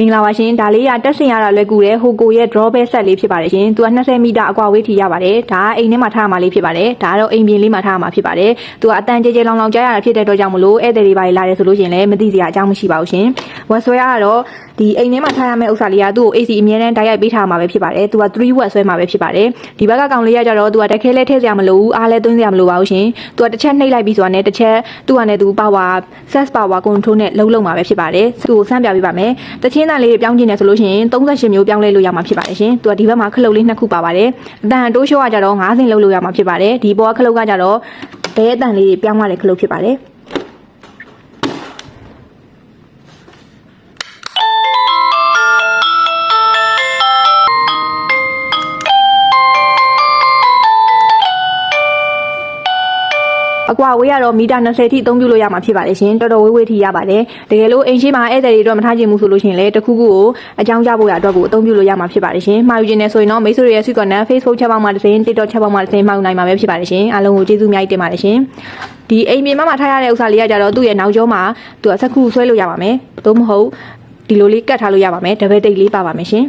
မင်္ဂလာပါရှင်ဒါလေးကတက်ဆင်ရတာလွယ်ကူတယ်ဟိုကိုရဲ့ drawback set လေးဖြစ်ပါတယ်ရှင်သူက20မီတာအကွာဝေးထိရပါတယ်ဒါကအိမ်ထဲမှာထားရမှာလေးဖြစ်ပါတယ်ဒါကတော့အိမ်ပြင်လေးမှာထားရမှာဖြစ်ပါတယ်သူကအတန်ကြဲကြဲလောင်လောင်ကြားရတာဖြစ်တဲ့အတွက်ကြောင့်မလို့ဧည့်သည်တွေပါလာတယ်ဆိုလို့ရှင်လည်းမသိစရာအကြောင်းမရှိပါဘူးရှင်ဝက်ဆွဲရတော့ဒီအိမ်ထဲမှာထားရမယ့်ဥစ္စာလေးကသူ့ကို AC အမြဲတမ်းတိုက်ရိုက်ပေးထားမှာပဲဖြစ်ပါတယ်သူက3 watt ဆွဲမှာပဲဖြစ်ပါတယ်ဒီဘက်ကကောင်လေးကကြတော့သူကတခဲလဲထည့်စရာမလိုဘူးအားလဲသွင်းစရာမလိုပါဘူးရှင်သူကတစ်ချက်နှိပ်လိုက်ပြီးဆိုတာနဲ့တစ်ချက်သူ့ကနေသူ power set power control နဲ့လုံးမှာပဲဖြစ်ပါတယ်သူ့ကိုစမ်းပြပေးပါမယ်တချင်းတန်လေးပြောင်းကျင်နေဆိုလို့ရှိရင်38မျိုးပြောင်းလဲလို့ရမှာဖြစ်ပါတယ်ရှင်သူကဒီဘက်မှာခလုတ်လေး2ခုပါပါတယ်အတန်တိုးရှိုးကကြတော့9ဆင့်လုံးလို့ရမှာဖြစ်ပါတယ်ဒီပေါ်ကခလုတ်ကကြတော့ဘဲအတန်လေးပြောင်းရတဲ့ခလုတ်ဖြစ်ပါတယ်အကွာဝေးရတော့မီတာ20ထိအသုံးပြုလို့ရမှာဖြစ်ပါတယ်ရှင်တော်တော်ဝေးထိရပါတယ်တကယ်လို့အိမ်ရှိမှာဧည့်သည်တွေအတွက်မထားချင်ဘူးဆိုလို့ရှိရင်လည်းတစ်ခုခုကိုအကြောင်းကြားဖို့ရအတွက်ကိုအသုံးပြုလို့ရမှာဖြစ်ပါတယ်ရှင်မှာယူခြင်းနဲ့ဆိုရင်တော့မိတ်ဆွေတွေရဲ့ Sweet Corner Facebook ချက်ပေါက်မှာတစ်စင်း TikTok ချက်ပေါက်မှာတစ်စင်းမှောက်နိုင်မှာပဲဖြစ်ပါတယ်ရှင်အားလုံးကိုကျေးဇူးအများကြီးတင်ပါတယ်ရှင်ဒီအိမ်ပြင်မှာထားရတဲ့ဥစ္စာလေးကကြတော့သူ့ရဲ့နောက်ကျောမှာသူကစက္ကူဆွဲလို့ရပါမယ်သို့မဟုတ်ဒီလိုလေးကတ်ထားလို့ရပါမယ်ဒဘယ်တိတ်လေးပါပါမယ်ရှင်